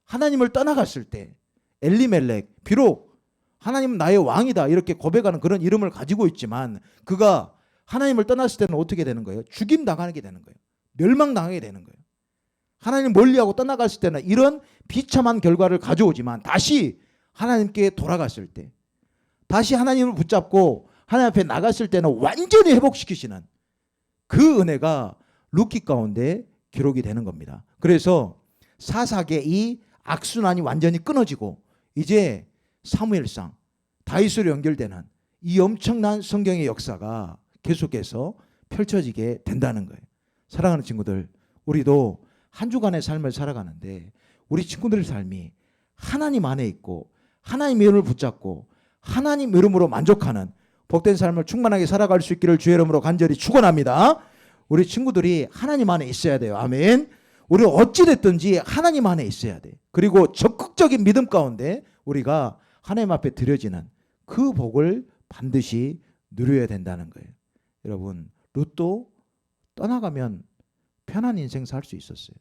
하나님을 떠나갔을 때 엘리멜렉, 비록 하나님은 나의 왕이다 이렇게 고백하는 그런 이름을 가지고 있지만 그가 하나님을 떠났을 때는 어떻게 되는 거예요? 죽임당하게 되는 거예요. 멸망당하게 되는 거예요. 하나님 멀리하고 떠나갔을 때는 이런 비참한 결과를 가져오지만 다시 하나님께 돌아갔을 때, 다시 하나님을 붙잡고 하나님 앞에 나갔을 때는 완전히 회복시키시는 그 은혜가 룻기 가운데 기록이 되는 겁니다. 그래서 사사기의 이 악순환이 완전히 끊어지고 이제 사무엘상, 다윗으로 연결되는 이 엄청난 성경의 역사가 계속해서 펼쳐지게 된다는 거예요. 사랑하는 친구들, 우리도 한 주간의 삶을 살아가는데 우리 친구들의 삶이 하나님 안에 있고 하나님의 이름을 붙잡고 하나님 이름으로 만족하는 복된 삶을 충만하게 살아갈 수 있기를 주의 이름으로 간절히 축원합니다. 우리 친구들이 하나님 안에 있어야 돼요. 아멘. 우리 어찌됐든지 하나님 안에 있어야 돼. 그리고 적극적인 믿음 가운데 우리가 하나님 앞에 드려지는 그 복을 반드시 누려야 된다는 거예요. 여러분, 룻도 떠나가면 편한 인생 살 수 있었어요.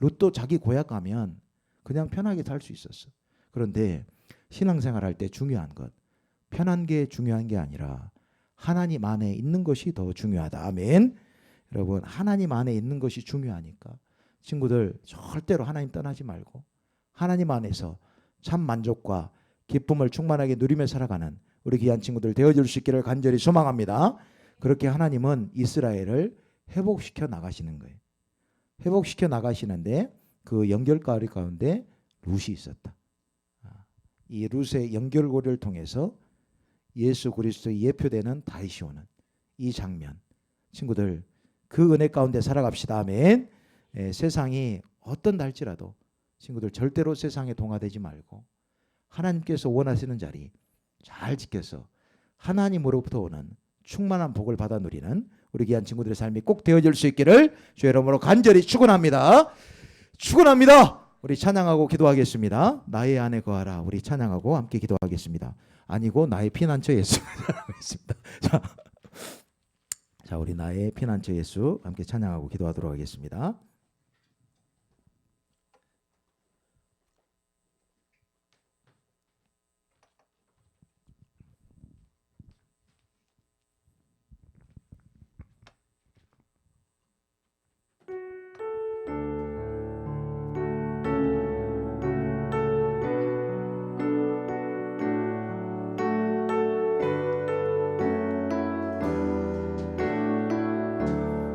룻도 자기 고향 가면 그냥 편하게 살 수 있었어. 그런데 신앙생활 할 때 중요한 것, 편한 게 중요한 게 아니라 하나님 안에 있는 것이 더 중요하다. 아멘. 여러분, 하나님 안에 있는 것이 중요하니까 친구들 절대로 하나님 떠나지 말고 하나님 안에서 참 만족과 기쁨을 충만하게 누리며 살아가는 우리 귀한 친구들 되어줄 수 있기를 간절히 소망합니다. 그렇게 하나님은 이스라엘을 회복시켜 나가시는 거예요. 회복시켜 나가시는데 그 연결고리 가운데 룻이 있었다. 이 룻의 연결고리를 통해서 예수 그리스도의 예표되는 다윗이 오는 이 장면, 친구들 그 은혜 가운데 살아갑시다. 아멘. 세상이 어떤 할지라도 친구들 절대로 세상에 동화되지 말고 하나님께서 원하시는 자리 잘 지켜서 하나님으로부터 오는 충만한 복을 받아 누리는 우리 귀한 친구들의 삶이 꼭 되어질 수 있기를 주의 이름으로 간절히 축원합니다. 축원합니다. 우리 찬양하고 기도하겠습니다. 나의 안에 거하라. 우리 찬양하고 함께 기도하겠습니다. 아니고 나의 피난처 예수 찬양하겠습니다. 자, 우리 나의 피난처 예수 함께 찬양하고 기도하도록 하겠습니다.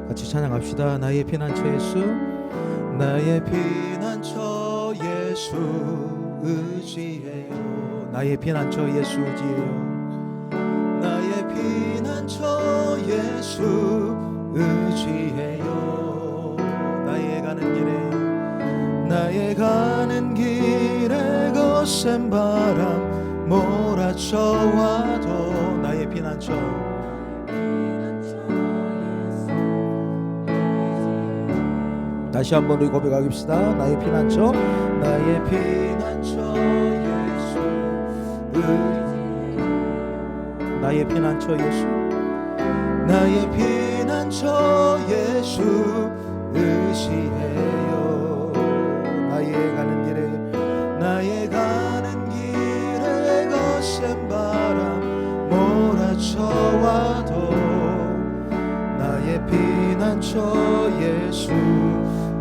같이 찬양합시다. 나의 피난처 예수, 나의 피난처 예수 의지해요. 나의 피난처 예수 의지해요. 나의 피난처 예수 의지해요. 나의 가는 길에 거센 바람 몰아쳐와도 나의 피난처, 다시 한번 우리 고백하겠습니다. 나의 피난처, 나의 피난처 예수 나의 피난처 예수, 나의 피난처 예수 의지해요. 나의 가는 길에 거센 바람 몰아쳐와도 나의 피난처 예수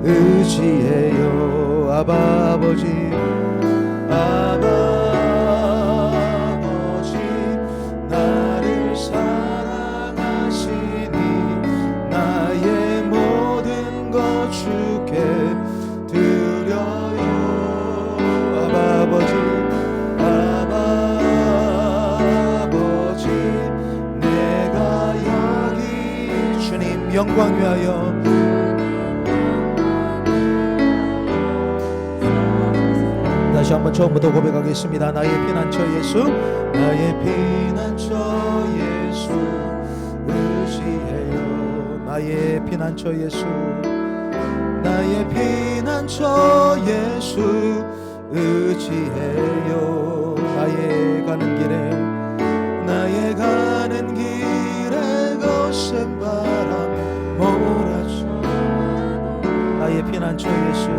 의지해요. 아바 아버지, 나를 사랑하시니 나의 모든 것 주께 드려요. 아바 아버지, 내가 여기 주님 영광 위하여 다시 한번 처음부터 고백하겠습니다. 나의 피난처 예수, 나의 피난처 예수 의지해요. 나의 피난처 예수, 나의 피난처 예수 의지해요. 나의 가는 길에 거센 바람 몰아쳐 나의 피난처 예수.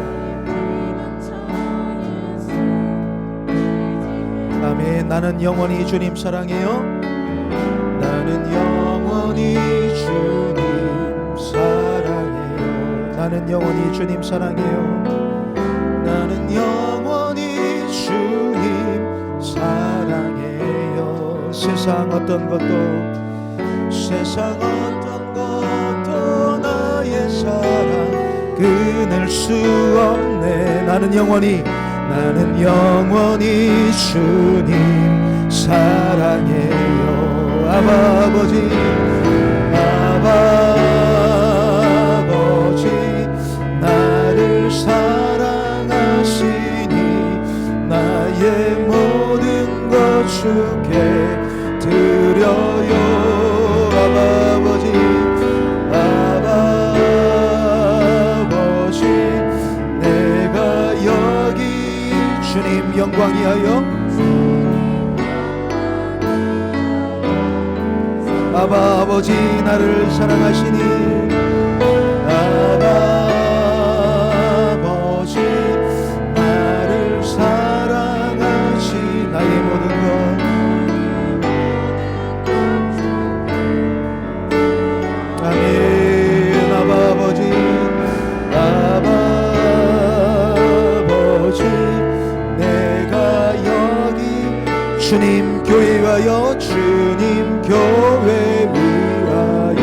아멘. 나는 영원히 주님 사랑해요. 나는 영원히 주님 사랑해요. 나는 영원히 주님 사랑해요. 나는 영원히 주님 사랑해요. 세상 어떤 것도 나의 사랑 끊을 수 없네. 나는 영원히 주님 사랑해요. 아버지 나를 사랑하시니 나의 모든 것 주께 드려요. 아버지 내가 여기 주님 영광이 하여 아버지 나를 사랑하시니 아버지 나를 사랑하시 나의 모든 것 아멘. 아버지 내가 여기 주님 교회 위하여 주님 교회 위하여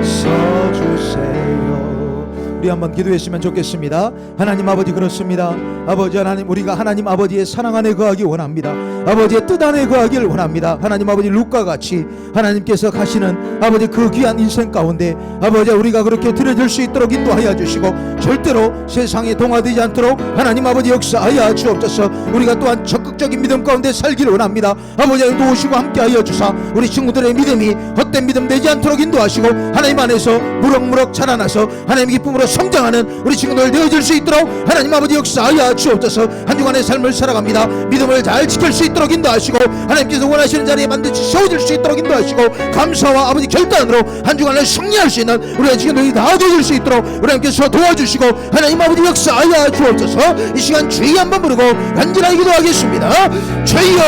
서주세요. 우리 한번 기도했으면 좋겠습니다. 하나님 아버지 그렇습니다. 아버지 하나님 우리가 하나님 아버지의 사랑 안에 거하기 원합니다. 아버지의 뜻 안에 거하기를 원합니다. 하나님 아버지 룻과 같이 하나님께서 가시는 아버지 그 귀한 인생 가운데 아버지 우리가 그렇게 드려질 수 있도록 인도하여 주시고 절대로 세상에 동화되지 않도록 하나님 아버지 역사하여 주옵소서. 우리가 또한 적극적인 믿음 가운데 살기를 원합니다. 아버지 도우시고 함께하여 주사 우리 친구들의 믿음이 헛된 믿음 되지 않도록 인도하시고 하나님 안에서 무럭무럭 자라나서 하나님 기쁨으로 성장하는 우리 친구들 되어질 수 있도록 하나님 아버지 역사하여 주옵소서. 한 주간의 삶을 살아갑니다. 믿음을 잘 지킬 수 있도록 인도하시고 하나님께서 원하시는 자리에 반드시 세워질 수 있도록 인도하시고 감사와 아버지 결단으로 한 주간을 승리할 수 있는 우리의 친구들이 다 되어질 수 있도록 하나님께서 도와주시고 하나님 아버지 역사하여 주옵소서. 이 시간 주의 한번 부르고 간절하게 기도하겠습니다. 주여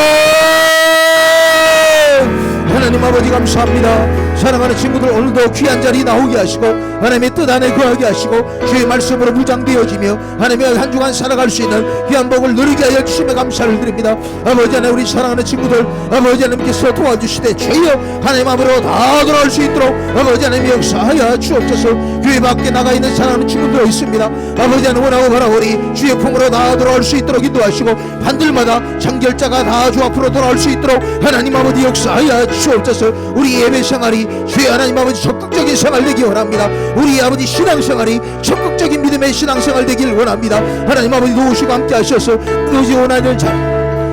하나님 아버지 감사합니다. 사랑하는 친구들 오늘도 귀한 자리 나오게 하시고 하나님의 뜻 안에 거하게 하시고 주의 말씀으로 무장되어지며 하나님의 한 주간 살아갈 수 있는 귀한 복을 누리게 하여 주심에 감사를 드립니다. 아버지 하나님 우리 사랑하는 친구들 아버지 하나님께서 도와주시되 주여 하나님 앞으로 다 돌아올 수 있도록 아버지 하나님 역사하여 주옵소서. 교회 밖에 나가 있는 사랑하는 친구들 있습니다. 아버지 하나님 원하고 바라오니 주의 품으로 다 돌아올 수 있도록 인도하시고 반들마다 장결자가 다 주 앞으로 돌아올 수 있도록 하나님 아버지 역사하여 주옵소서. 우리 예배 생활이 주의 하나님 아버지 적극적인 생활 되기 원합니다. 우리 아버지 신앙생활이 적극적인 믿음의 신앙생활 되기를 원합니다. 하나님 아버지 도우시고 함께 하셔서 도우시 원하는 자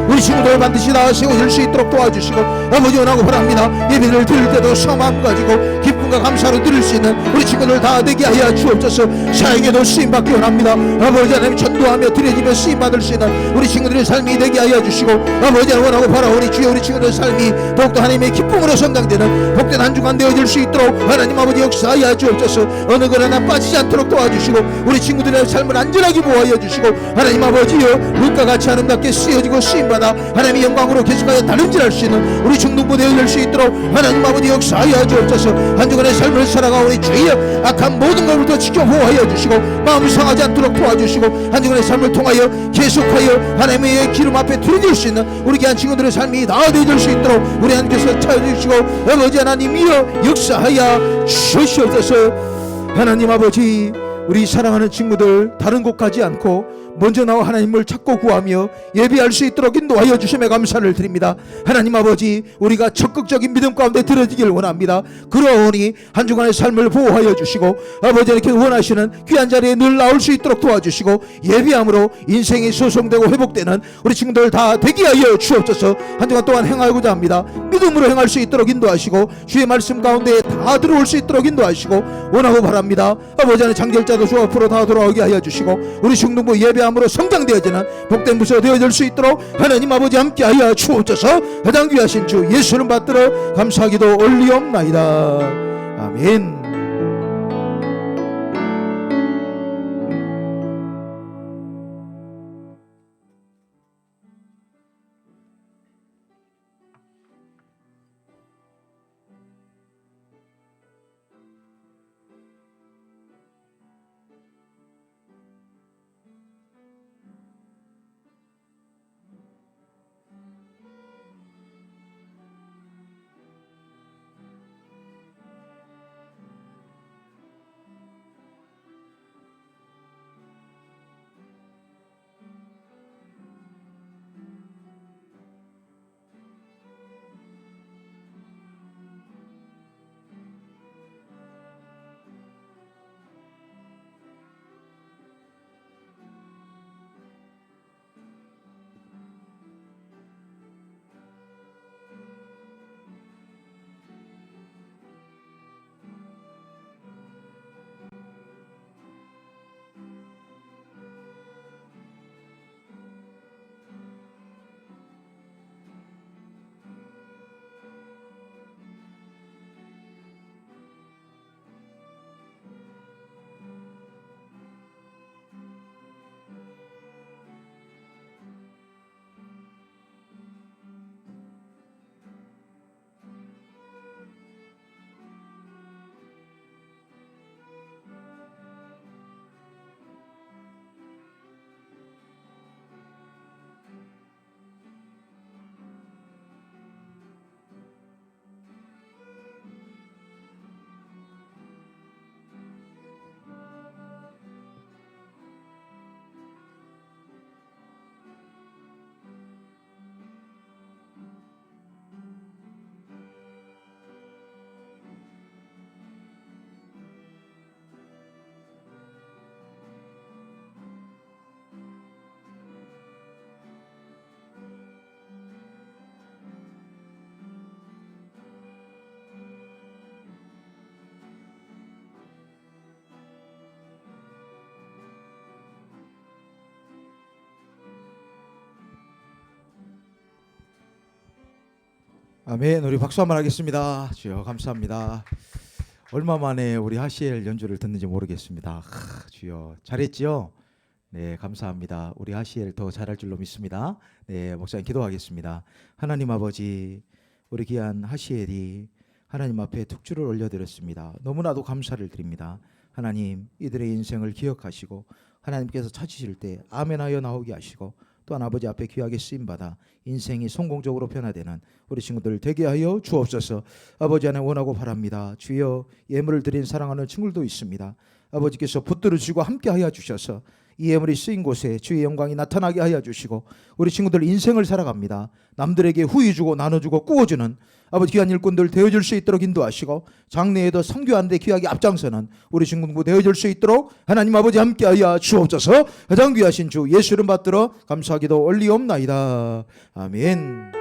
우리 친구들 반드시 다 세워질 수 있도록 도와주시고 아버지 원하고 바랍니다. 예배를 드릴 때도 성마음 가지고 기쁨과 감사로 드릴 수 있는 우리 친구들 다 되게 하여 주옵소서. 사에게도 쓰임받기 원합니다. 아버지 하나님 전도하며 드려지며 쓰임받을 수 있는 우리 친구들의 삶이 되게 하여 주시고 아버지 하나님 원하고 바라오니 주여 우리 친구들의 삶이 더욱더 하나님의 기쁨으로 성장되는 복된 한 주간 되어질 수 있도록 하나님 아버지 역사하여 주옵소서. 어느 것 하나 빠지지 않도록 도와주시고 우리 친구들의 삶을 안전하게 보호하여 주시고 하나님 아버지여 룻과 같이 아름답게 쓰여지고 쓰임받아 하나님의 영광으로 계속하여 달림질할 수 있는 우리 중등부 되어질 수 있도록 하나님 아버지 역사하여 주옵소서. 한 주간의 삶을 살아가오니 주여 악한 모든 것부터 지켜 보호하여 주시고 마음을 상하지 않도록 도와주시고 한 주간의 삶을 통하여 계속하여 하나님의 기름 앞에 드려질 수 있는 우리 귀한 친구들의 삶이 다 되어질 수 있도록 우리 하나님께서 찾아주시고 아버지 하나님이여 역사하여 주시옵소서. 하나님 아버지 우리 사랑하는 친구들 다른 곳 가지 않고 먼저 나와 하나님을 찾고 구하며 예배할 수 있도록 인도하여 주심에 감사를 드립니다. 하나님 아버지 우리가 적극적인 믿음 가운데 들어지기를 원합니다. 그러오니 한 주간의 삶을 보호하여 주시고 아버지 이렇게 원하시는 귀한 자리에 늘 나올 수 있도록 도와주시고 예배함으로 인생이 소송되고 회복되는 우리 친구들 다 되게 하여 주옵소서. 한 주간 동안 행하고자 합니다. 믿음으로 행할 수 있도록 인도하시고 주의 말씀 가운데 다 들어올 수 있도록 인도하시고 원하고 바랍니다. 아버지 하나님 장결자도 주 앞으로 다 돌아오게 하여 주시고 우리 중등부 예배함으로 성장되어지는 복된 부서 되어질 수 있도록 하나님 아버지 함께하여 주옵소서. 가장 귀하신 주 예수를 받들어 감사하기도 올리옵나이다. 아멘. 아멘. 우리 박수 한번 하겠습니다. 주여 감사합니다. 얼마 만에 우리 하시엘 연주를 듣는지 모르겠습니다. 주여 잘했지요? 네, 감사합니다. 우리 하시엘 더 잘할 줄로 믿습니다. 네, 목사님 기도하겠습니다. 하나님 아버지, 우리 귀한 하시엘이 하나님 앞에 특주를 올려드렸습니다. 너무나도 감사를 드립니다. 하나님, 이들의 인생을 기억하시고 하나님께서 찾으실 때 아멘하여 나오게 하시고 또한 아버지 앞에 귀하게 쓰임받아 인생이 성공적으로 변화되는 우리 친구들 되게 하여 주옵소서. 아버지 안에 원하고 바랍니다. 주여, 예물을 드린 사랑하는 친구들도 있습니다. 아버지께서 붙들어 주시고 함께 하여 주셔서 이 예물이 쓰인 곳에 주의 영광이 나타나게 하여 주시고 우리 친구들 인생을 살아갑니다. 남들에게 후히 주고 나눠주고 꾸어주는 아버지 귀한 일꾼들 되어줄 수 있도록 인도하시고 장래에도 선교하는 데 귀하게 앞장서는 우리 친구들 되어줄 수 있도록 하나님 아버지 함께하여 주옵소서. 가장 귀하신 주 예수 이름 받들어 감사하기도 올리옵나이다. 아멘.